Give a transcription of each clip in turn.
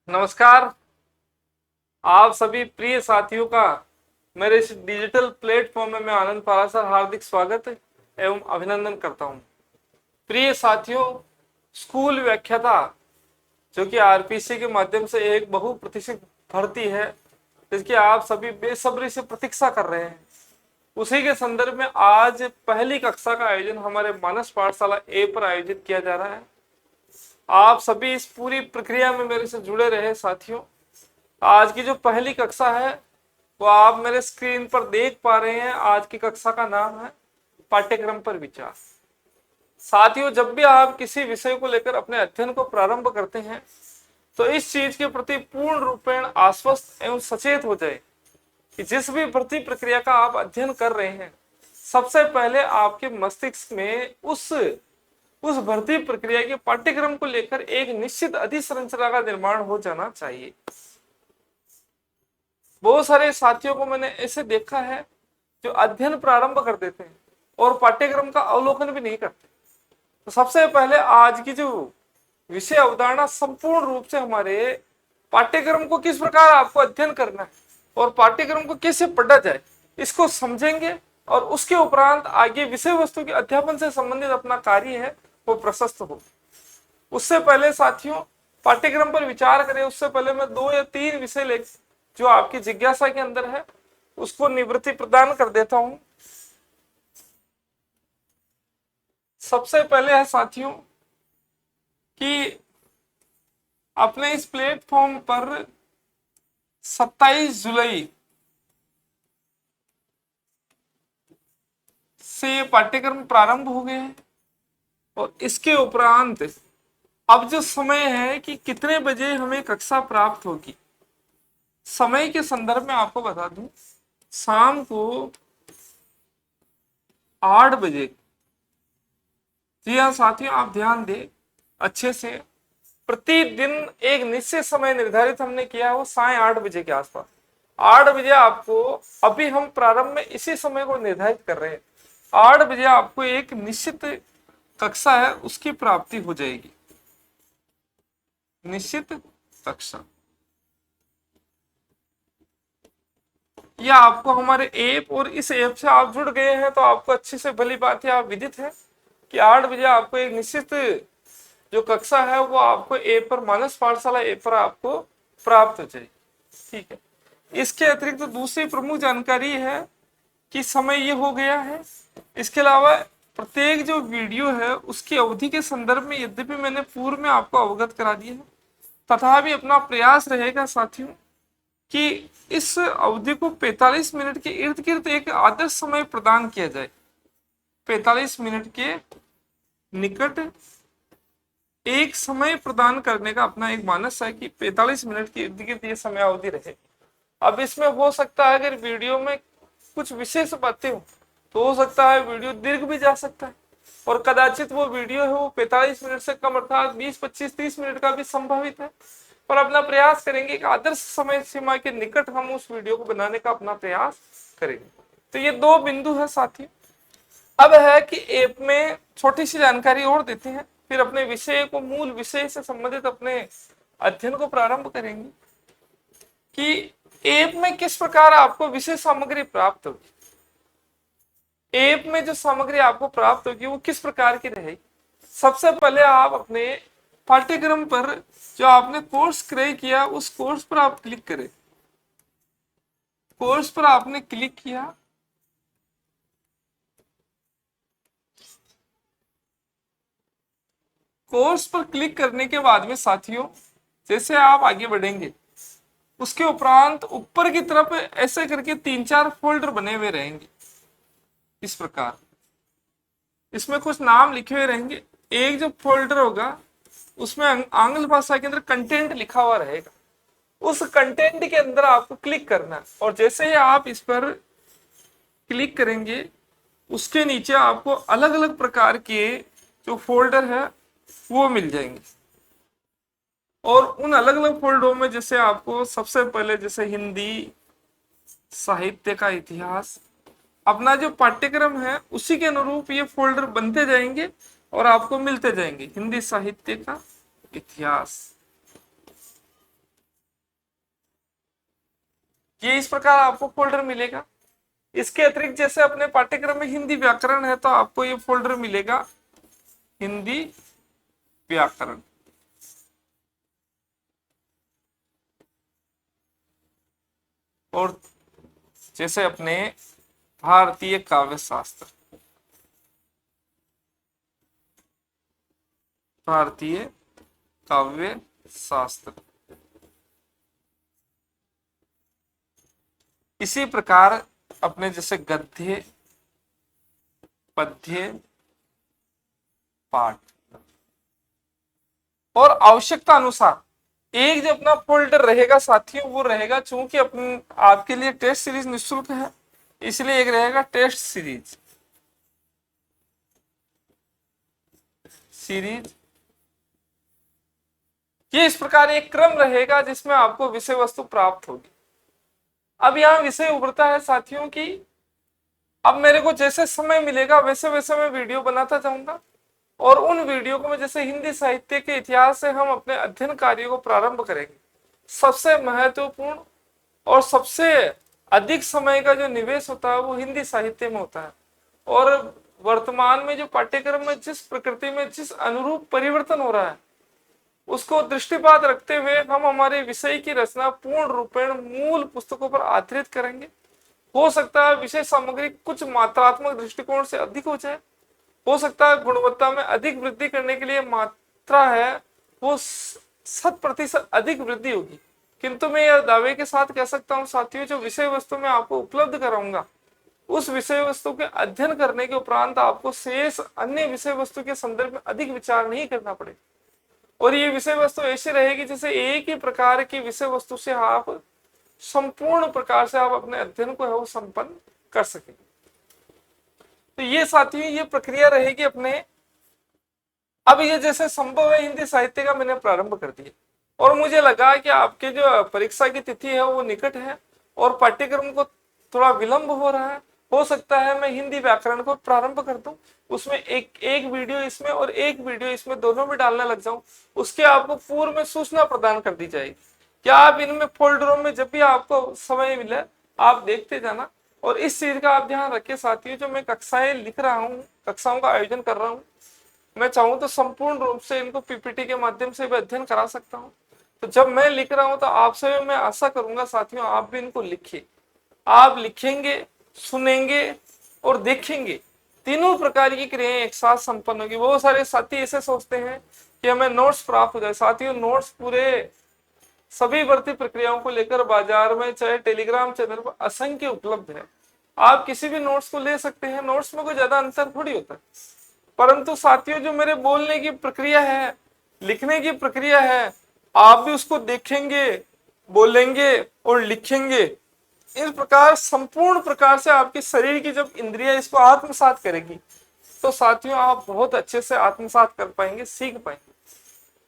नमस्कार। आप सभी प्रिय साथियों का मेरे इस डिजिटल प्लेटफॉर्म में मैं आनंद पारा सर हार्दिक स्वागत एवं अभिनंदन करता हूं। प्रिय साथियों, स्कूल व्याख्याता जो कि आरपीसी के माध्यम से एक बहुप्रतीक्षित भर्ती है जिसकी आप सभी बेसब्री से प्रतीक्षा कर रहे हैं, उसी के संदर्भ में आज पहली कक्षा का आयोजन हमारे मानस पाठशाला ए पर आयोजित किया जा रहा है। आप सभी इस पूरी प्रक्रिया में मेरे से जुड़े रहे साथियों। आज की जो पहली कक्षा है वो आप मेरे स्क्रीन पर देख पा रहे हैं। आज की कक्षा का नाम है पाठ्यक्रम पर विचार। साथियों, जब भी आप किसी विषय को लेकर अपने अध्ययन को प्रारंभ करते हैं तो इस चीज के प्रति पूर्ण रूपेण आश्वस्त एवं सचेत हो जाए कि जिस भी भर्ती प्रक्रिया का आप अध्ययन कर रहे हैं, सबसे पहले आपके मस्तिष्क में उस भर्ती प्रक्रिया के पाठ्यक्रम को लेकर एक निश्चित अधिसंरचना का निर्माण हो जाना चाहिए। बहुत सारे साथियों को मैंने ऐसे देखा है जो अध्ययन प्रारंभ कर देते हैं और पाठ्यक्रम का अवलोकन भी नहीं करते। तो सबसे पहले आज की जो विषय अवधारणा संपूर्ण रूप से हमारे पाठ्यक्रम को किस प्रकार आपको अध्ययन करना है और पाठ्यक्रम को कैसे पढ़ा जाए, इसको समझेंगे और उसके उपरांत आगे विषय वस्तु के अध्यापन से संबंधित अपना कार्य है वो प्रशस्त हो। उससे पहले साथियों, पाठ्यक्रम पर विचार करें उससे पहले मैं 2 या 3 विषय ले जो आपकी जिज्ञासा के अंदर है उसको निवृत्ति प्रदान कर देता हूं। सबसे पहले है साथियों कि अपने इस प्लेटफॉर्म पर 27 जुलाई से ये पाठ्यक्रम प्रारंभ हो गए हैं और इसके उपरांत अब जो समय है कि कितने बजे हमें कक्षा प्राप्त होगी, समय के संदर्भ में आपको बता दूं, शाम को 8 बजे। जी हाँ साथियों, आप ध्यान दें अच्छे से। प्रतिदिन एक निश्चित समय निर्धारित हमने किया है, वो साढ़े 8 बजे के आसपास। 8 बजे आपको, अभी हम प्रारंभ में इसी समय को निर्धारित कर रहे हैं, 8 बजे आपको एक निश्चित कक्षा है उसकी प्राप्ति हो जाएगी। निश्चित कक्षा या आपको हमारे ऐप और इस ऐप से आप जुड़ गए हैं तो आपको अच्छी से भली बात है, आप विदित है कि 8 बजे आपको एक निश्चित जो कक्षा है वो आपको ऐप पर, मानस पाठशाला ऐप पर आपको प्राप्त हो जाएगी। ठीक है। इसके अतिरिक्त तो दूसरी प्रमुख जानकारी है कि समय ये हो गया है। इसके अलावा प्रत्येक जो वीडियो है उसकी अवधि के संदर्भ में यद्यपि मैंने पूर्व में आपको अवगत करा दिया है, तथापि अपना प्रयास रहेगा साथियों कि इस अवधि को 45 मिनट के इर्द गिर्द एक आदर्श समय प्रदान किया जाए। 45 मिनट के निकट एक समय प्रदान करने का अपना एक मानस है कि 45 मिनट के इर्द गिर्द ये समय अवधि रहे। अब इसमें हो सकता है अगर वीडियो में कुछ विशेष बातें हो तो हो सकता है वीडियो दीर्घ भी जा सकता है और कदाचित वो वीडियो है वो 45 मिनट से कम अर्थात 20, 25, 30 मिनट का भी संभावित है। पर अपना प्रयास करेंगे कि आदर्श समय सीमा के निकट हम उस वीडियो को बनाने का अपना प्रयास करेंगे। तो ये 2 बिंदु है साथी। अब है कि ऐप में छोटी सी जानकारी और देते हैं, फिर अपने विषय को, मूल विषय से संबंधित अपने अध्ययन को प्रारंभ करेंगे कि ऐप में किस प्रकार आपको विषय सामग्री प्राप्त होगी। ऐप में जो सामग्री आपको प्राप्त होगी वो किस प्रकार की रहेगी। सबसे पहले आप अपने पाठ्यक्रम पर जो आपने कोर्स क्रय किया उस कोर्स पर आप क्लिक करें। कोर्स पर आपने क्लिक किया, कोर्स पर क्लिक करने के बाद में साथियों जैसे आप आगे बढ़ेंगे उसके उपरांत ऊपर की तरफ ऐसे करके 3-4 फोल्डर बने हुए रहेंगे। इस प्रकार इसमें कुछ नाम लिखे हुए रहेंगे। एक जो फोल्डर होगा उसमें आंग्ल भाषा के अंदर कंटेंट लिखा हुआ रहेगा। उस कंटेंट के अंदर आपको क्लिक करना है और जैसे ही आप इस पर क्लिक करेंगे उसके नीचे आपको अलग अलग प्रकार के जो फोल्डर है वो मिल जाएंगे और उन अलग अलग फोल्डरों में जैसे आपको सबसे पहले जैसे हिंदी साहित्य का इतिहास, अपना जो पाठ्यक्रम है उसी के अनुरूप ये फोल्डर बनते जाएंगे और आपको मिलते जाएंगे। हिंदी साहित्य का इतिहास, ये इस प्रकार आपको फोल्डर मिलेगा। इसके अतिरिक्त जैसे अपने पाठ्यक्रम में हिंदी व्याकरण है तो आपको ये फोल्डर मिलेगा हिंदी व्याकरण। और जैसे अपने भारतीय काव्य शास्त्र, भारतीय काव्य शास्त्र, इसी प्रकार अपने जैसे गद्य, पद्य, पाठ। और आवश्यकता अनुसार एक जो अपना फोल्डर रहेगा साथियों वो रहेगा, चूंकि अपने आपके लिए टेस्ट सीरीज निःशुल्क है इसलिए एक रहेगा टेस्ट सीरीज ये इस प्रकार एक क्रम रहेगा जिसमें आपको विषय वस्तु प्राप्त होगी। अब यहां विषय उभरता है साथियों की अब मेरे को जैसे समय मिलेगा वैसे वैसे मैं वीडियो बनाता जाऊंगा और उन वीडियो को मैं जैसे हिंदी साहित्य के इतिहास से हम अपने अध्ययन कार्य को प्रारंभ करेंगे। सबसे महत्वपूर्ण और सबसे अधिक समय का जो निवेश होता है वो हिंदी साहित्य में होता है। और वर्तमान में जो पाठ्यक्रम में जिस प्रकृति में जिस अनुरूप परिवर्तन हो रहा है उसको दृष्टिपात रखते हुए हम हमारे विषय की रचना पूर्ण रूपेण मूल पुस्तकों पर आधारित करेंगे। हो सकता है विषय सामग्री कुछ मात्रात्मक दृष्टिकोण से अधिक हो जाए, हो सकता है गुणवत्ता में अधिक वृद्धि करने के लिए मात्रा है वो 100% अधिक वृद्धि होगी, किंतु मैं यह दावे के साथ कह सकता हूं साथियों जो विषय वस्तु में आपको उपलब्ध कराऊंगा उस विषय वस्तु के अध्ययन करने के उपरांत आपको शेष अन्य विषय वस्तु के संदर्भ में अधिक विचार नहीं करना पड़ेगा। और ये विषय वस्तु ऐसी रहेगी जैसे एक ही प्रकार की विषय वस्तु से आप संपूर्ण प्रकार से आप अपने अध्ययन को है वो संपन्न कर सकेंगे। तो ये साथियों ये प्रक्रिया रहेगी अपने। अब ये जैसे संभव है हिंदी साहित्य का मैंने प्रारंभ कर दिया और मुझे लगा कि आपके जो परीक्षा की तिथि है वो निकट है और पाठ्यक्रम को थोड़ा विलंब हो रहा है, हो सकता है मैं हिंदी व्याकरण को प्रारंभ कर दूं, उसमें एक वीडियो इसमें और एक वीडियो इसमें दोनों में डालने लग जाऊं, उसके आपको पूर्व में सूचना प्रदान कर दी जाएगी। क्या आप इनमें फोल्डरों में जब भी आपको समय मिले आप देखते जाना। और इस चीज का आप ध्यान रखिए साथियों जो मैं कक्षाएं लिख रहा हूँ कक्षाओं का आयोजन कर रहा हूँ मैं चाहूँ तो संपूर्ण रूप से इनको पीपीटी के माध्यम से भी अध्ययन करा सकता हूँ। तो जब मैं लिख रहा हूँ तो आपसे मैं आशा करूंगा साथियों आप भी इनको लिखिए। आप लिखेंगे, सुनेंगे और देखेंगे, तीनों प्रकार की क्रियाएं एक साथ संपन्न होगी। बहुत सारे साथी ऐसे सोचते हैं कि हमें नोट्स प्राप्त हो जाए। साथियों नोट्स पूरे सभी भर्ती प्रक्रियाओं को लेकर बाजार में चाहे टेलीग्राम चैनल पर असंख्य उपलब्ध है। आप किसी भी नोट्स को ले सकते हैं, नोट्स में कोई ज्यादा अंतर थोड़ी होता है। परंतु साथियों जो मेरे बोलने की प्रक्रिया है, लिखने की प्रक्रिया है, आप भी उसको देखेंगे, बोलेंगे और लिखेंगे। इस प्रकार संपूर्ण प्रकार से आपके शरीर की जब इंद्रियां इसको आत्मसात करेगी तो साथियों आप बहुत अच्छे से आत्मसात कर पाएंगे, सीख पाएंगे।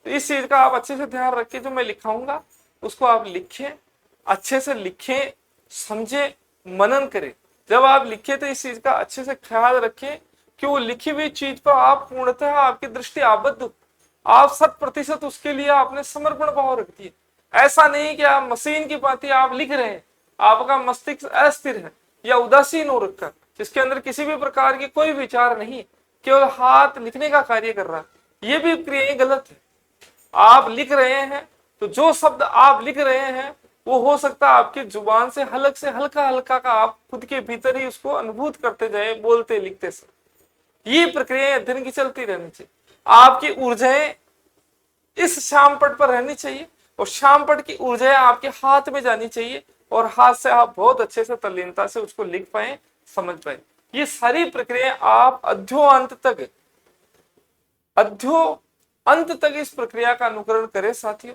तो इस चीज का आप अच्छे से ध्यान रखिए, जो मैं लिखाऊंगा उसको आप लिखें, अच्छे से लिखें, समझें, मनन करें। जब आप लिखे तो इस चीज का अच्छे से ख्याल रखें कि वो लिखी हुई चीज पर आप पूर्णतः आपकी दृष्टि आबद्ध हो, आप 100% उसके लिए आपने समर्पण भाव रख दिए। ऐसा नहीं कि आप मशीन की भांति आप लिख रहे हैं, आपका मस्तिष्क अस्थिर है या उदासीन हो रखा है जिसके अंदर किसी भी प्रकार की कोई विचार नहीं, केवल हाथ लिखने का कार्य कर रहा है, ये भी क्रियाएं गलत है। आप लिख रहे हैं तो जो शब्द आप लिख रहे हैं वो हो सकता है आपकी जुबान से हल्का हल्का का आप खुद के भीतर ही उसको अनुभूत करते जाए बोलते लिखते से। ये प्रक्रिया अध्ययन की चलती रहनी चाहिए। आपकी ऊर्जाएं इस श्यामपट पर रहनी चाहिए और श्यामपट की ऊर्जाएं आपके हाथ में जानी चाहिए और हाथ से आप बहुत अच्छे से तल्लीनता से उसको लिख पाए, समझ पाए। ये सारी प्रक्रिया आप अध्यो अंत तक इस प्रक्रिया का अनुकरण करें साथियों,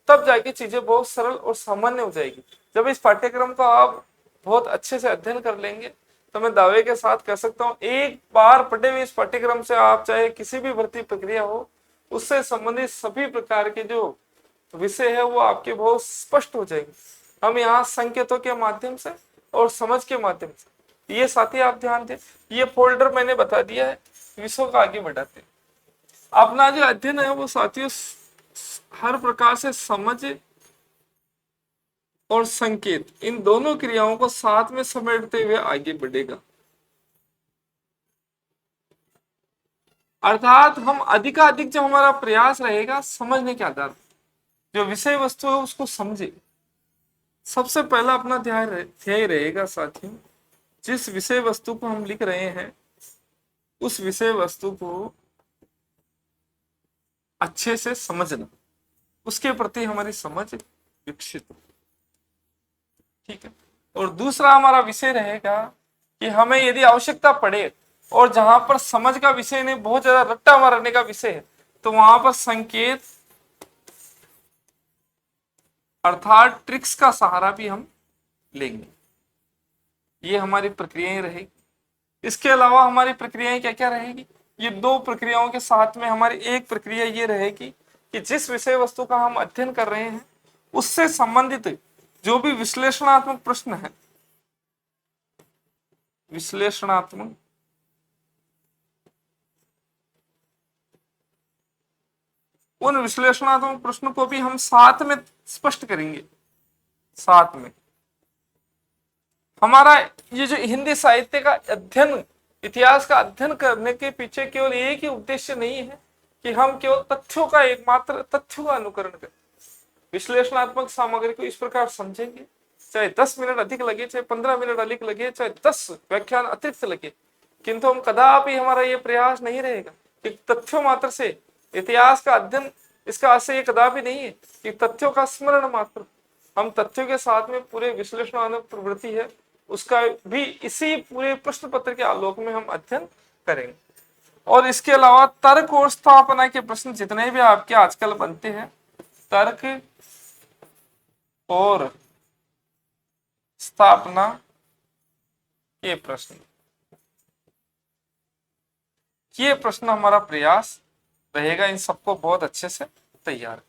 तब जाके चीजें बहुत सरल और सामान्य हो जाएगी। जब इस पाठ्यक्रम को आप बहुत अच्छे से अध्ययन कर लेंगे तो मैं दावे के साथ कह सकता हूं एक बार पढ़े हुए इस पाठ्यक्रम से आप चाहे किसी भी भर्ती प्रक्रिया हो उससे संबंधित सभी प्रकार के जो विषय है वो आपके बहुत स्पष्ट हो जाएंगे। हम यहाँ संकेतों के माध्यम से और समझ के माध्यम से, ये साथी आप ध्यान दें, ये फोल्डर मैंने बता दिया है, विषयों को आगे बढ़ाते हैं। अपना जो अध्ययन है वो साथियों हर प्रकार से समझ और संकेत, इन दोनों क्रियाओं को साथ में समेटते हुए आगे बढ़ेगा। अर्थात हम अधिकाधिक जो हमारा प्रयास रहेगा समझने के आधार पर, जो विषय वस्तु है उसको समझे। सबसे पहला अपना ध्येय रहेगा साथियों, जिस विषय वस्तु को हम लिख रहे हैं उस विषय वस्तु को अच्छे से समझना, उसके प्रति हमारी समझ विकसित हो। ठीक है। और दूसरा हमारा विषय रहेगा कि हमें यदि आवश्यकता पड़े और जहां पर समझ का विषय नहीं, बहुत ज्यादा रट्टा मारने का विषय है, तो वहां पर संकेत अर्थात ट्रिक्स का सहारा भी हम लेंगे। ये हमारी प्रक्रियाएं रहेगी। इसके अलावा हमारी प्रक्रियाएं क्या क्या रहेगी? ये दो प्रक्रियाओं के साथ में हमारी एक प्रक्रिया ये रहेगी कि जिस विषय वस्तु का हम अध्ययन कर रहे हैं उससे संबंधित जो भी विश्लेषणात्मक प्रश्न है, विश्लेषणात्मक उन विश्लेषणात्मक प्रश्नों को भी हम साथ में स्पष्ट करेंगे। साथ में हमारा ये जो हिंदी साहित्य का अध्ययन, इतिहास का अध्ययन करने के पीछे केवल एक ही उद्देश्य नहीं है कि हम केवल तथ्यों का, एकमात्र तथ्यों का अनुकरण करें। विश्लेषणात्मक सामग्री को इस प्रकार समझेंगे, चाहे 10 मिनट अधिक लगे, चाहे 15 मिनट अधिक लगे, चाहे 10 व्याख्यान अतिरिक्त लगे, किंतु हम कदापि हमारा ये प्रयास नहीं रहेगा कि तथ्यों मात्र से इतिहास का अध्ययन, इसका आशय ये कदापि नहीं है कि तथ्यों का स्मरण मात्र। हम तथ्यों के साथ में पूरे विश्लेषणात्मक प्रवृत्ति है उसका भी इसी पूरे प्रश्न पत्र के आलोक में हम अध्ययन करेंगे। और इसके अलावा तर्क और स्थापना के प्रश्न जितने भी आपके आजकल बनते हैं, तर्क और स्थापना के प्रश्न, ये प्रश्न हमारा प्रयास रहेगा इन सबको बहुत अच्छे से तैयार।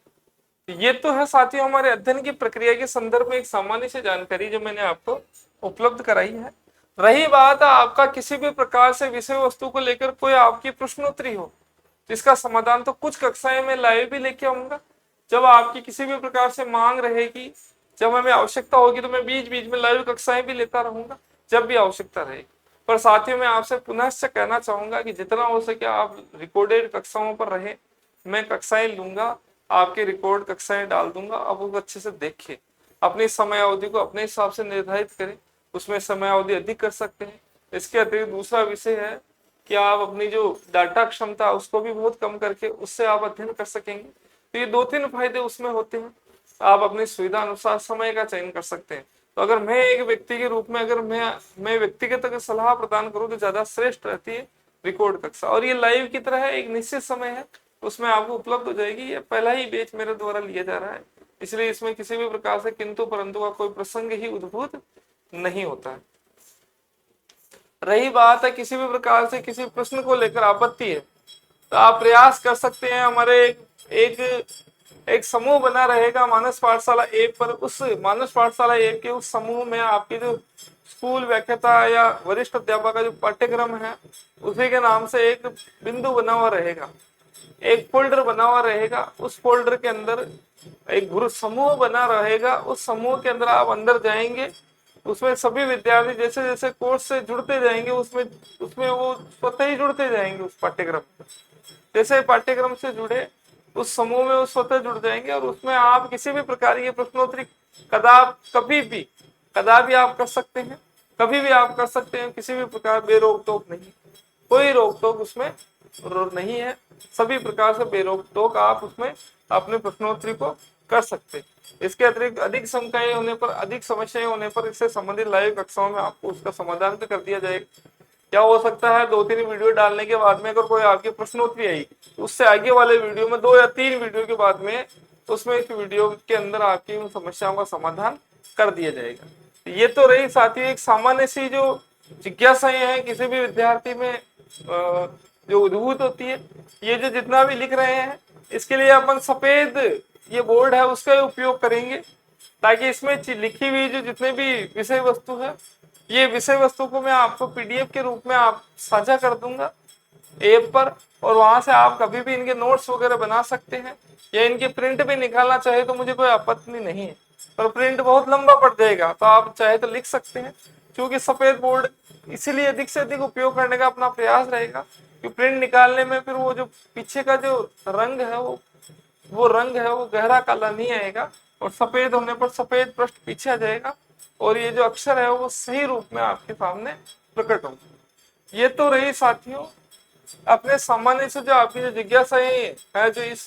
ये तो है साथियों हमारे अध्ययन की प्रक्रिया के संदर्भ में एक सामान्य सी जानकारी जो मैंने आपको उपलब्ध कराई है। रही बात आपका किसी भी प्रकार से विषय वस्तु को लेकर कोई आपकी प्रश्नोत्तरी हो, इसका समाधान तो कुछ कक्षाएं में लाइव भी लेके आऊंगा। जब आपकी किसी भी प्रकार से मांग रहेगी, जब हमें आवश्यकता होगी, तो मैं बीच बीच में लाइव कक्षाएं भी लेता रहूंगा जब भी आवश्यकता रहेगी। पर साथियों मैं आपसे पुनः कहना चाहूंगा कि जितना हो सके आप रिकॉर्डेड कक्षाओं पर रहे। मैं कक्षाएं लूंगा, आपके रिकॉर्ड कक्षाएं डाल दूंगा, आप उसको अच्छे से देखिए, अपनी समय अवधि को अपने हिसाब से निर्धारित करें, उसमें समय अवधि अधिक कर सकते हैं। इसके अतिरिक्त दूसरा विषय है कि आप अपनी जो डाटा क्षमता उसको भी बहुत कम करके उससे आप अध्ययन कर सकेंगे। तो ये 2-3 फायदे उसमें होते हैं। आप अपनी सुविधा अनुसार समय का चयन कर सकते हैं। तो अगर मैं एक व्यक्ति के रूप में अगर मैं व्यक्तिगत अगर सलाह प्रदान करूं तो ज्यादा श्रेष्ठ रहती है रिकॉर्ड कक्षा। और ये लाइव की तरह है, एक निश्चित समय है उसमें आपको उपलब्ध हो जाएगी। ये पहला ही बैच मेरे द्वारा लिया जा रहा है, इसलिए इसमें किसी भी प्रकार से किंतु परंतु का कोई प्रसंग ही उद्भूत नहीं होता है। रही बात है किसी भी प्रकार से किसी प्रश्न को लेकर आपत्ति है तो आप प्रयास कर सकते हैं। हमारे एक समूह बना रहेगा मानस पाठशाला ऐप पर। उस मानस पाठशाला ऐप के उस समूह में आपकी जो स्कूल व्याख्याता या वरिष्ठ अध्यापक का जो पाठ्यक्रम है उसी के नाम से एक बिंदु बना हुआ रहेगा, एक फोल्डर बना हुआ रहेगा। उस फोल्डर के अंदर एक ग्रुप समूह बना रहेगा। उस समूह के अंदर आप अंदर जाएंगे, उसमें सभी विद्यार्थी जैसे जैसे कोर्स से जुड़ते जाएंगे उसमें वो स्वतः ही जुड़ते जाएंगे उस पाठ्यक्रम से। जैसे पाठ्यक्रम से जुड़े उस समूह में वो स्वतः जुड़ जाएंगे और उसमें आप किसी भी प्रकार की प्रश्नोत्तरी कदा भी आप कर सकते हैं, कभी भी आप कर सकते हैं। किसी भी प्रकार बेरोक टोक नहीं, कोई रोक टोक उसमें नहीं है। सभी प्रकार से बेरोक टोक आप उसमें अपने प्रश्नोत्तरी को कर सकते हैं। इसके अतिरिक्त अधिक शंकाएं होने पर, अधिक समस्याएं होने पर इससे संबंधित लाइव कक्षाओं में आपको उसका समाधान भी कर दिया जाएगा। क्या हो सकता है 2-3 वीडियो डालने के बाद में अगर कोई आपकी प्रश्नोत्तरी आई तो उससे आगे वाले वीडियो में 2 या 3 वीडियो के बाद में उसमें इस वीडियो के अंदर आपकी उन समस्याओं का समाधान कर दिया जाएगा। ये तो रही साथियों एक सामान्य सी जो जिज्ञासाएं हैं किसी भी विद्यार्थी में जो उद्भूत होती है। ये जो जितना भी लिख रहे हैं इसके लिए अपन सफेद ये बोर्ड है उसका उपयोग करेंगे ताकि इसमें लिखी हुई जो जितने भी विषय वस्तु है, ये विषय वस्तु को मैं आपको पीडीएफ के रूप में आप साझा कर दूंगा ऐप पर। और वहां से आप कभी भी इनके नोट्स वगैरह बना सकते हैं या इनके प्रिंट भी निकालना चाहे तो मुझे कोई आपत्ति नहीं है। पर प्रिंट बहुत लंबा पड़ जाएगा, तो आप चाहे तो लिख सकते हैं। क्योंकि सफेद बोर्ड इसीलिए अधिक से अधिक उपयोग करने का अपना प्रयास रहेगा कि प्रिंट निकालने में फिर वो जो पीछे का जो रंग है वो रंग है वो गहरा काला नहीं आएगा, और सफेद होने पर सफेद पृष्ठ पीछे आ जाएगा, और ये जो अक्षर है वो सही रूप में आपके सामने प्रकट होंगे। ये तो रही साथियों अपने सामान्य से जो आपकी जो जिज्ञासाएं है जो इस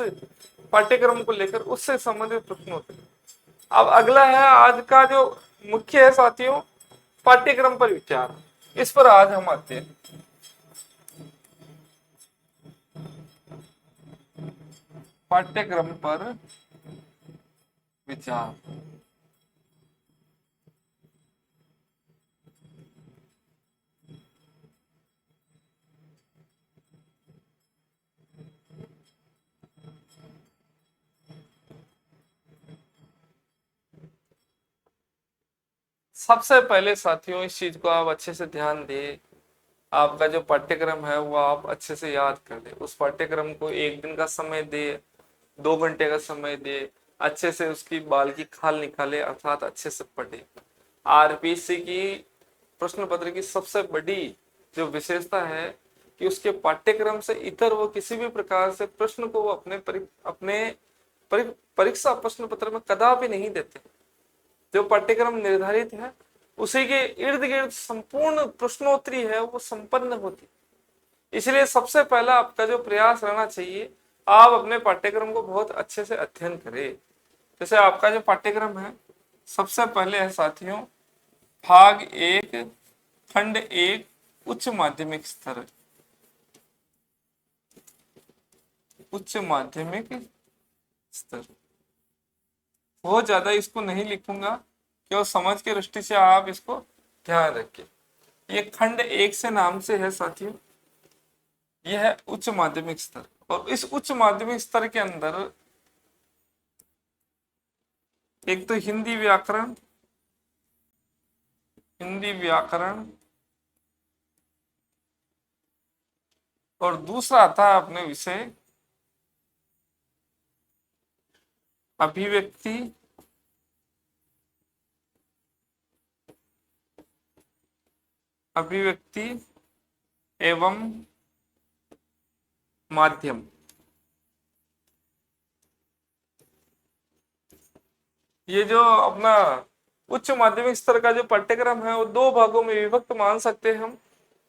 पाठ्यक्रम को लेकर उससे संबंधित प्रश्न होते हैं। अब अगला है आज का जो मुख्य है साथियों, पाठ्यक्रम पर विचार। इस पर आज हम आते हैं। पाठ्यक्रम पर विचार। सबसे पहले साथियों इस चीज को आप अच्छे से ध्यान दें, आपका जो पाठ्यक्रम है वो आप अच्छे से याद कर ले। उस पाठ्यक्रम को एक दिन का समय दे, 2 घंटे का समय दे, अच्छे से उसकी बाल की खाल निकाले, अर्थात अच्छे से पढ़े। आरपीसी की प्रश्न पत्र की सबसे बड़ी जो विशेषता है कि उसके पाठ्यक्रम से इतर वो किसी भी प्रकार से प्रश्न को वो अपने परीक्षा प्रश्न पत्र में कदापि नहीं देते। जो पाठ्यक्रम निर्धारित है उसी के इर्द गिर्द संपूर्ण प्रश्नोत्तरी है वो संपन्न होती। इसलिए सबसे पहला आपका जो प्रयास रहना चाहिए, आप अपने पाठ्यक्रम को बहुत अच्छे से अध्ययन करें। जैसे आपका जो पाठ्यक्रम है सबसे पहले है साथियों भाग 1 खंड 1 उच्च माध्यमिक स्तर। उच्च माध्यमिक स्तर बहुत ज्यादा इसको नहीं लिखूंगा, केवल समझ के दृष्टि से आप इसको ध्यान रखें। ये खंड 1 से नाम से है साथियों, यह है उच्च माध्यमिक स्तर। और इस उच्च माध्यमिक स्तर के अंदर एक तो हिंदी व्याकरण और दूसरा आता है अपने विषय अभिव्यक्ति एवं माध्यम। ये जो अपना उच्च माध्यमिक स्तर का जो पाठ्यक्रम है वो 2 भागों में विभक्त मान सकते हैं हम।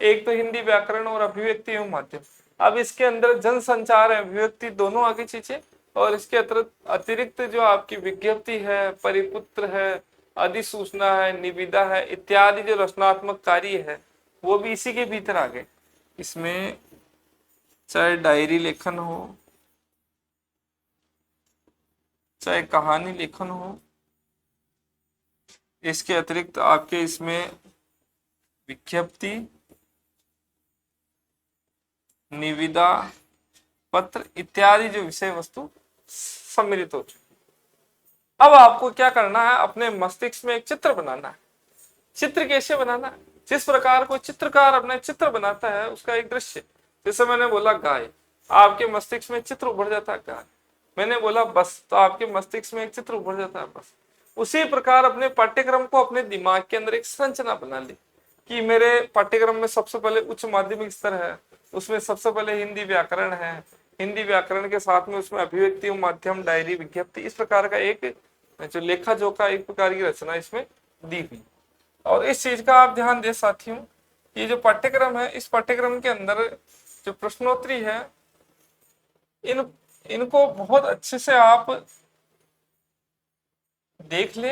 एक तो हिंदी व्याकरण और अभिव्यक्ति एवं माध्यम। अब इसके अंदर जन संचार है अभिव्यक्ति दोनों आगे चीजें, और इसके अतिरिक्त जो आपकी विज्ञप्ति है, परिपुत्र है, अधिसूचना है, निविदा है इत्यादि जो रचनात्मक कार्य है वो भी इसी के भीतर आ गए। इसमें चाहे डायरी लेखन हो, चाहे कहानी लेखन हो, इसके अतिरिक्त आपके इसमें विज्ञप्ति, निविदा पत्र इत्यादि जो विषय वस्तु सम्मिलित हो चुकी। अब आपको क्या करना है, अपने मस्तिष्क में एक चित्र बनाना है। चित्र कैसे बनाना है? जिस प्रकार को चित्रकार अपने चित्र बनाता है उसका एक दृश्य। जैसे मैंने बोला गाय, आपके मस्तिष्क में चित्र उभर जाता है गाय। मैंने बोला बस, तो आपके मस्तिष्क में एक चित्र उभर जाता है बस। उसी प्रकार अपने पाठ्यक्रम को अपने दिमाग के अंदर एक संरचना बना ली कि मेरे पाठ्यक्रम में सबसे पहले उच्च माध्यमिक स्तर है, उसमें सबसे पहले हिंदी व्याकरण है, हिंदी व्याकरण के साथ में उसमें अभिव्यक्ति माध्यम, डायरी, विज्ञप्ति, इस प्रकार का एक जो लेखा जोखा एक प्रकार की रचना इसमें दी हुई। और इस चीज का आप ध्यान दें साथियों, ये जो पाठ्यक्रम है इस पाठ्यक्रम के अंदर जो प्रश्नोत्तरी है इनको बहुत अच्छे से आप देख ले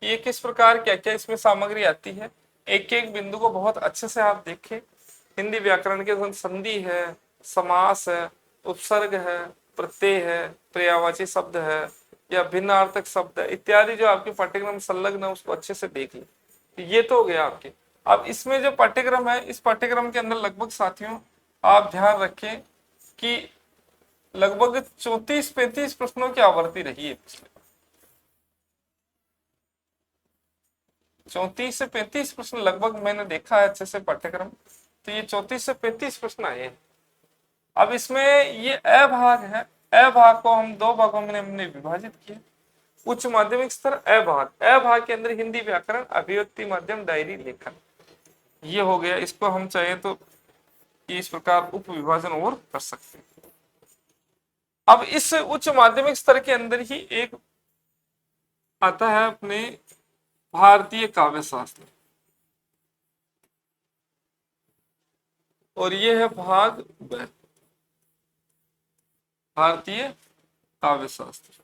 ये किस प्रकार क्या क्या इसमें सामग्री आती है। एक एक बिंदु को बहुत अच्छे से आप देखें। हिंदी व्याकरण के संधि है, समास है, उपसर्ग है, प्रत्यय है, पर्यायवाची शब्द है या भिन्नार्थक शब्द है इत्यादि जो आपके पाठ्यक्रम संलग्न है उसको अच्छे से देख लें। ये तो हो गया आपके। अब इसमें जो पाठ्यक्रम है इस पाठ्यक्रम के अंदर लगभग साथियों आप ध्यान रखें कि लगभग 34-35 प्रश्नों की आवृत्ति रही है। पिछले 34 से 35 प्रश्न लगभग मैंने देखा है अच्छे से पाठ्यक्रम, तो ये 34 से 35 प्रश्न आए हैं। अब इसमें ये अ भाग है, अ भाग को हम 2 भागों में हमने विभाजित किया। उच्च माध्यमिक स्तर अ भाग के अंदर हिंदी व्याकरण, अभिव्यक्ति माध्यम, डायरी, लेखन। ये हो गया। इसको हम चाहे तो इस प्रकार उप विभाजन और कर सकते हैं। अब इस उच्च माध्यमिक स्तर के अंदर ही एक आता है अपने भारतीय काव्य शास्त्र, और ये है भाग भारतीय काव्य शास्त्र।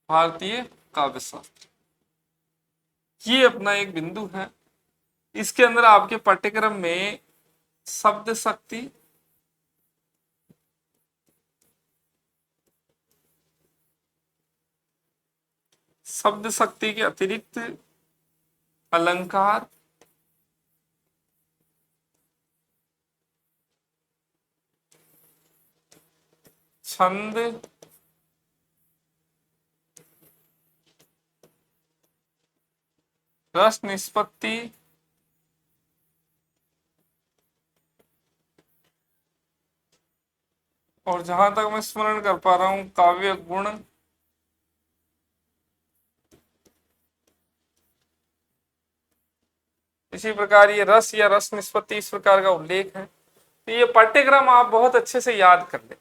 भारतीय काव्य शास्त्र ये अपना एक बिंदु है। इसके अंदर आपके पाठ्यक्रम में शब्द शक्ति, शब्द शक्ति के अतिरिक्त अलंकार, छंद, रस निष्पत्ति, और जहां तक मैं स्मरण कर पा रहा हूं काव्य गुण, इसी प्रकार ये रस या रस निष्पत्ति इस प्रकार का उल्लेख है। तो ये पाठ्यक्रम आप बहुत अच्छे से याद कर लें।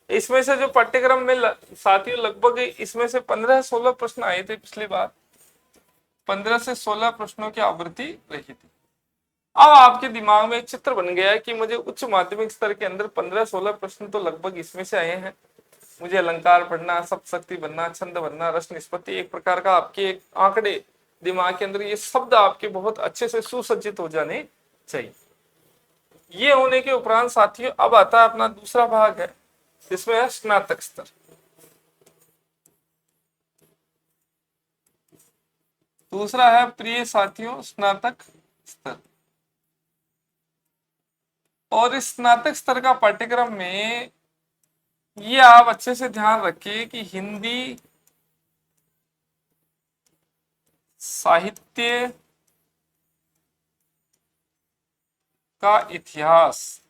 इसमें से जो पाठ्यक्रम में साथियों लगभग इसमें से 15-16 प्रश्न आए थे पिछली बार, 15 से 16 प्रश्नों की आवृत्ति रही थी। अब आपके दिमाग में एक चित्र बन गया है कि मुझे उच्च माध्यमिक स्तर के अंदर 15-16 प्रश्न तो लगभग इसमें से आए हैं। मुझे अलंकार पढ़ना, शब्द शक्ति बनना, छंद बनना, रस निष्पत्ति, एक प्रकार का आपके एक आंकड़े दिमाग के अंदर ये शब्द आपके बहुत अच्छे से सुसज्जित हो जाने चाहिए। ये होने के उपरांत साथियों अब आता है अपना दूसरा भाग है, जिसमें है स्नातक स्तर। दूसरा है प्रिय साथियों स्नातक स्तर। और इस स्नातक स्तर का पाठ्यक्रम में ये आप अच्छे से ध्यान रखिए कि हिंदी साहित्य का इतिहास,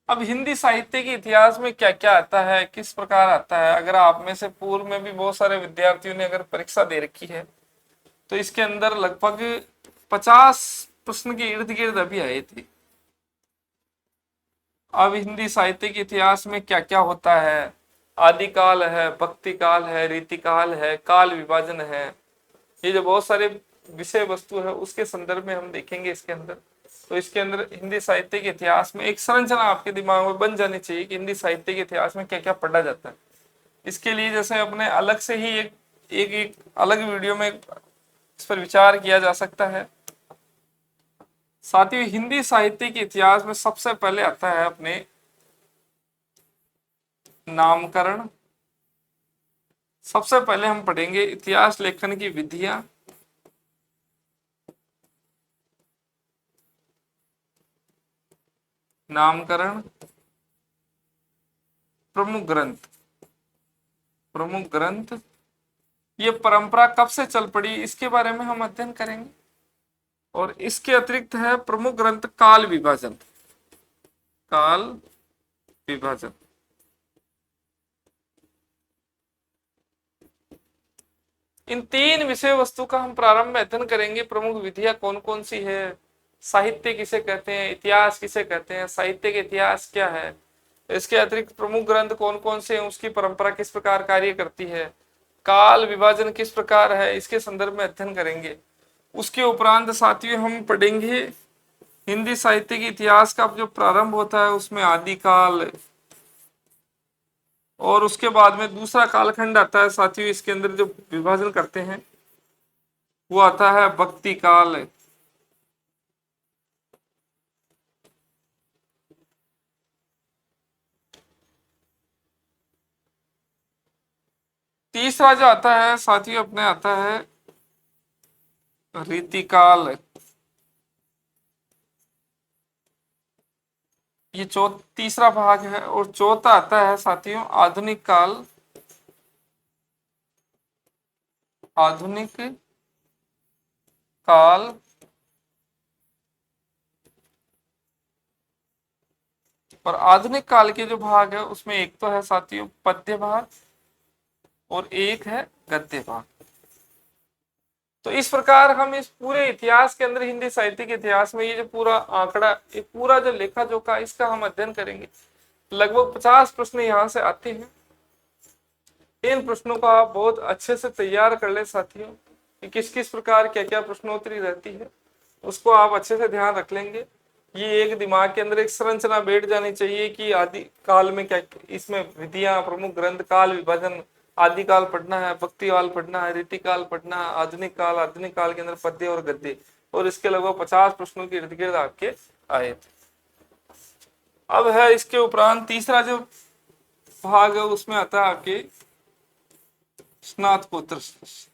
अब हिंदी साहित्य के इतिहास में क्या क्या आता है, किस प्रकार आता है, अगर आप में से पूर्व में भी बहुत सारे विद्यार्थियों ने अगर परीक्षा दे रखी है तो इसके अंदर लगभग 50 प्रश्न के इर्द गिर्द अभी आए थे। अब हिंदी साहित्य के इतिहास में क्या क्या होता है, आदिकाल है, भक्ति काल है, रीतिकाल है, काल विभाजन है, ये जो बहुत सारे विषय वस्तु है उसके संदर्भ में हम देखेंगे इसके अंदर। तो इसके अंदर हिंदी साहित्य के इतिहास में एक संरचना आपके दिमाग में बन जानी चाहिए कि हिंदी साहित्य के इतिहास में क्या क्या पढ़ा जाता है। इसके लिए जैसे अपने अलग से ही एक अलग वीडियो में इस पर विचार किया जा सकता है। साथ ही हिंदी साहित्य के इतिहास में सबसे पहले आता है अपने नामकरण। सबसे पहले हम पढ़ेंगे इतिहास लेखन की विधियां, नामकरण, प्रमुख ग्रंथ। प्रमुख ग्रंथ ये परंपरा कब से चल पड़ी इसके बारे में हम अध्ययन करेंगे। और इसके अतिरिक्त है प्रमुख ग्रंथ काल विभाजन। काल विभाजन इन तीन विषय वस्तु का हम प्रारंभ में अध्ययन करेंगे। प्रमुख विधियां कौन कौन सी है, साहित्य किसे कहते हैं, इतिहास किसे कहते हैं, साहित्य के इतिहास क्या है, इसके अतिरिक्त प्रमुख ग्रंथ कौन कौन से हैं, उसकी परंपरा किस प्रकार कार्य करती है, काल विभाजन किस प्रकार है, इसके संदर्भ में अध्ययन करेंगे। उसके उपरांत साथियों हम पढ़ेंगे हिंदी साहित्य के इतिहास का जो प्रारंभ होता है उसमें आदिकाल, और उसके बाद में दूसरा कालखंड आता है साथियों, इसके अंदर जो विभाजन करते हैं वो आता है भक्ति काल। तीसरा जो आता है साथियों अपने आता है रीतिकाल। ये तीसरा भाग है। और चौथा आता है साथियों आधुनिक काल। आधुनिक काल और आधुनिक काल के जो भाग है उसमें एक तो है साथियों पद्य भाग और एक है गद्य भाग। तो इस प्रकार हम इस पूरे इतिहास के अंदर, हिंदी साहित्य के इतिहास में, ये जो पूरा आंकड़ा, ये पूरा जो लेखा जोखा, इसका हम अध्ययन करेंगे। लगभग 50 प्रश्न यहाँ से आते हैं। इन प्रश्नों को आप बहुत अच्छे से तैयार कर ले साथियों, कि किस किस प्रकार क्या क्या प्रश्नोत्तरी रहती है, उसको आप अच्छे से ध्यान रख लेंगे। ये एक दिमाग के अंदर एक संरचना बैठ जानी चाहिए कि आदि काल में क्या, इसमें विधियां, प्रमुख ग्रंथ, काल विभाजन, आदि काल पढ़ना है, भक्ति काल पढ़ना है, रीति काल पढ़ना है, आधुनिक काल के अंदर पद्य और गद्य, और इसके लगभग 50 प्रश्नों के इर्द गिर्द आपके आए थे। अब है इसके उपरांत तीसरा जो भाग है उसमें आता है आपके स्नातकोत्तर स्तर।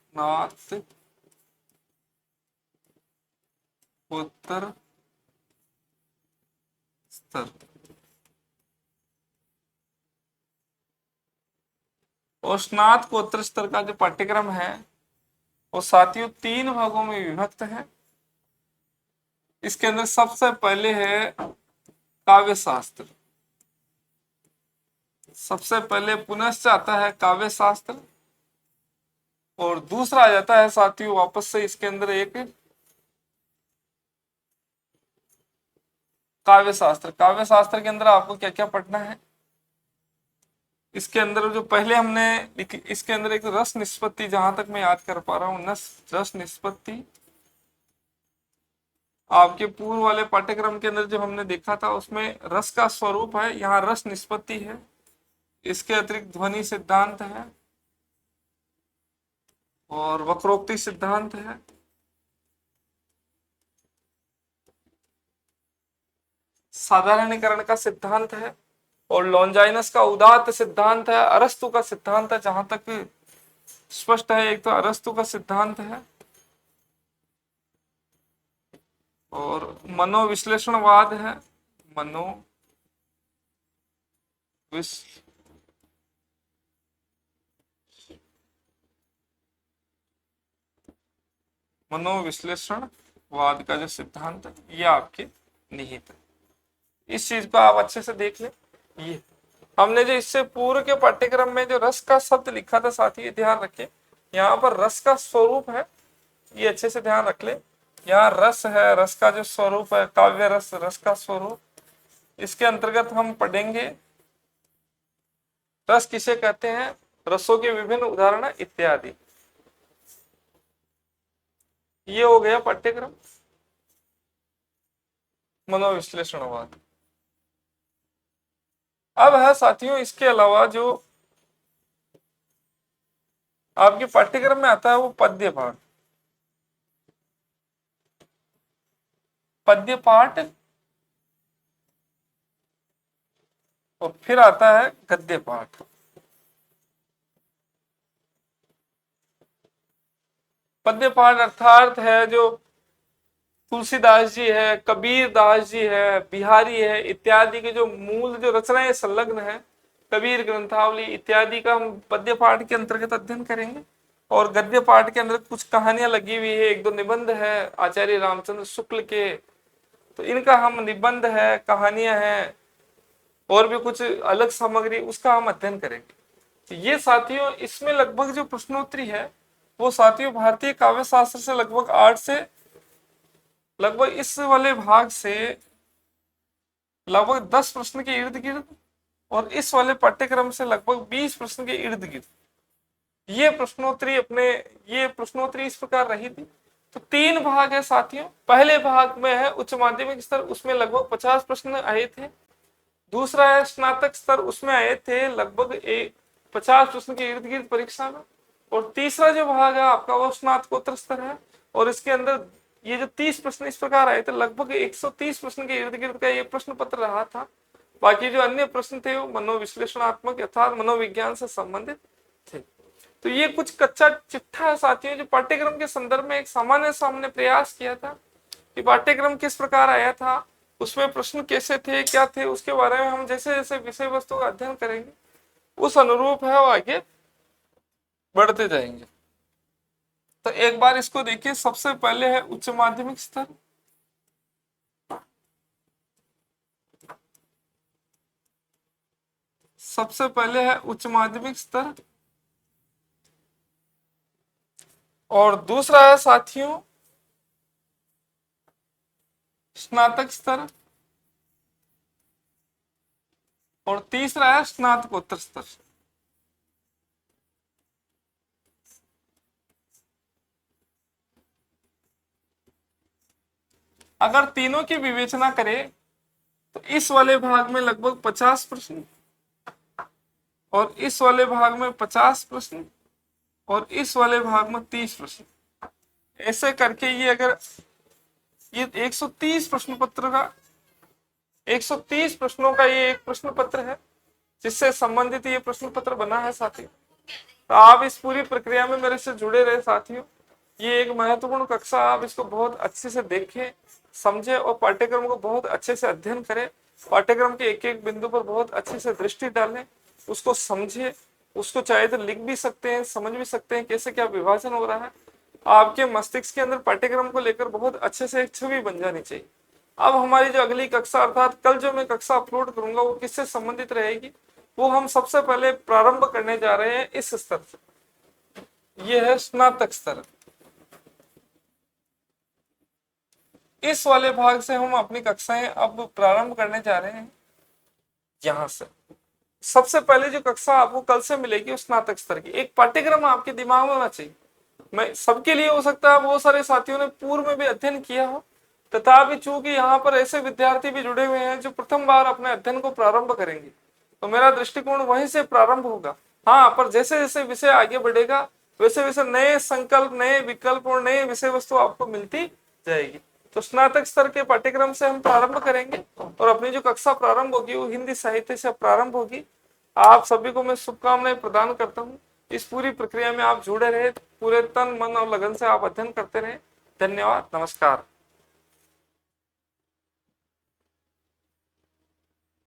और स्नातकोत्तर स्तर का जो पाठ्यक्रम है वो साथियों 3 भागों में विभक्त है। इसके अंदर सबसे पहले है काव्य शास्त्र, सबसे पहले पुनश्च आता है काव्य शास्त्र, और दूसरा आ जाता है साथियों वापस से इसके अंदर एक काव्य शास्त्र। काव्य शास्त्र के अंदर आपको क्या क्या पढ़ना है, इसके अंदर जो पहले हमने इसके अंदर एक रस निष्पत्ति, जहां तक मैं याद कर पा रहा हूं, रस निष्पत्ति आपके पूर्व वाले पाठ्यक्रम के अंदर जो हमने देखा था उसमें रस का स्वरूप है, यहाँ रस निष्पत्ति है। इसके अतिरिक्त ध्वनि सिद्धांत है और वक्रोक्ति सिद्धांत है, साधारणीकरण का सिद्धांत है, और लॉन्जाइनस का उदात्त सिद्धांत है, अरस्तु का सिद्धांत है, जहां तक स्पष्ट है एक तो अरस्तु का सिद्धांत है, और मनोविश्लेषणवाद है, मनोविश्लेषणवाद का जो सिद्धांत है ये आपके निहित है। इस चीज को आप अच्छे से देख लें। ये हमने जो इससे पूर्व के पाठ्यक्रम में जो रस का शब्द लिखा था साथी, ये ध्यान रखें, यहाँ पर रस का स्वरूप है, ये अच्छे से ध्यान रख ले। यहाँ रस है, रस का जो स्वरूप है काव्य रस, रस का स्वरूप, इसके अंतर्गत हम पढ़ेंगे रस किसे कहते हैं, रसों के विभिन्न उदाहरण इत्यादि। ये हो गया पाठ्यक्रम मनोविश्लेषणवाद। अब है साथियों इसके अलावा जो आपके पाठ्यक्रम में आता है वो पद्य पाठ, पद्य पाठ, और फिर आता है गद्य पाठ। पद्य पाठ अर्थात है जो तुलसीदास जी है, कबीर दास जी है, बिहारी है इत्यादि के जो मूल जो रचनाएं संलग्न है, कबीर ग्रंथावली इत्यादि का हम पद्य पाठ के अंतर्गत अध्ययन करेंगे। और गद्य पाठ के अंदर कुछ कहानियां लगी हुई है, एक दो निबंध है आचार्य रामचंद्र शुक्ल के, तो इनका हम निबंध है, कहानियां हैं, और भी कुछ अलग सामग्री, उसका हम अध्ययन करेंगे। तो ये साथियों इसमें लगभग जो प्रश्नोत्तरी है वो साथियों भारतीय काव्य शास्त्र से लगभग 8 से लगभग इस वाले भाग से लगभग 10 प्रश्न के इर्द गिर्द, और इस वाले पाठ्यक्रम से लगभग 20 प्रश्न के इर्द गिर्द ये प्रश्नोत्तरी इस प्रकार रही थी। तो 3 भाग है साथियों। पहले भाग में है उच्च माध्यमिक स्तर, उसमें लगभग 50 प्रश्न आए थे। दूसरा है स्नातक स्तर, उसमें आए थे लगभग 50 प्रश्न के इर्द गिर्द परीक्षा में। और तीसरा जो भाग है आपका वो स्नातकोत्तर स्तर है, और इसके अंदर ये जो 30 प्रश्न इस प्रकार आए थे, लगभग 130 प्रश्न के इर्द गिर्द का ये प्रश्न पत्र रहा था। बाकी जो अन्य प्रश्न थे वो मनोविश्लेषणात्मक अर्थात मनोविज्ञान से संबंधित थे। तो ये कुछ कच्चा चिट्ठा है साथियों, जो पाठ्यक्रम के संदर्भ में एक सामान्य सा हमने प्रयास किया था कि पाठ्यक्रम किस प्रकार आया था, उसमें प्रश्न कैसे थे, क्या थे, उसके बारे में हम जैसे जैसे विषय वस्तु का अध्ययन करेंगे उस अनुरूप है वो आगे बढ़ते जाएंगे। तो एक बार इसको देखिए, सबसे पहले है उच्च माध्यमिक स्तर। सबसे पहले है उच्च माध्यमिक स्तर, और दूसरा है साथियों स्नातक स्तर, और तीसरा है स्नातकोत्तर स्तर। अगर तीनों की विवेचना करें तो इस वाले भाग में लगभग 50 प्रश्न, और इस वाले भाग में 50 प्रश्न, और इस वाले भाग में 30 प्रश्न। ऐसे करके ये अगर ये 130 प्रश्न पत्र का 130 प्रश्नों का ये एक प्रश्न पत्र है, जिससे संबंधित ये प्रश्न पत्र बना है साथियों। तो आप इस पूरी प्रक्रिया में मेरे से जुड़े रहे साथियों। ये एक महत्वपूर्ण कक्षा, आप इसको बहुत अच्छे से देखें, समझे और पाठ्यक्रम को बहुत अच्छे से अध्ययन करें। पाठ्यक्रम के एक एक बिंदु पर बहुत अच्छे से दृष्टि डालें, उसको समझे, उसको चाहे तो लिख भी सकते हैं, समझ भी सकते हैं कैसे क्या विभाजन हो रहा है। आपके मस्तिष्क के अंदर पाठ्यक्रम को लेकर बहुत अच्छे से एक छवि बन जानी चाहिए। अब हमारी जो अगली कक्षा अर्थात कल जो मैं कक्षा अपलोड करूंगा वो किससे संबंधित रहेगी, वो हम सबसे पहले प्रारंभ करने जा रहे हैं इस स्तर से। ये है स्नातक स्तर। इस वाले भाग से हम अपनी कक्षाएं अब प्रारंभ करने जा रहे हैं। यहां से सबसे पहले जो कक्षा आपको कल से मिलेगी उस स्नातक स्तर की, एक पाठ्यक्रम आपके दिमाग में होना चाहिए। मैं सबके लिए हो सकता है बहुत सारे साथियों ने पूर्व में भी अध्ययन किया हो, तथापि चूंकि यहाँ पर ऐसे विद्यार्थी भी जुड़े हुए हैं जो प्रथम बार अपने अध्ययन को प्रारंभ करेंगे, तो मेरा दृष्टिकोण वहीं से प्रारंभ होगा। हाँ, पर जैसे जैसे विषय आगे बढ़ेगा वैसे वैसे नए संकल्प, नए विकल्प और नए विषय वस्तु आपको मिलती जाएगी। तो स्नातक स्तर के पाठ्यक्रम से हम प्रारंभ करेंगे और अपनी जो कक्षा प्रारंभ होगी वो हिंदी साहित्य से प्रारंभ होगी। आप सभी को मैं शुभकामनाएं प्रदान करता हूँ। इस पूरी प्रक्रिया में आप जुड़े रहे, पूरे तन मन और लगन से आप अध्ययन करते रहे। धन्यवाद, नमस्कार।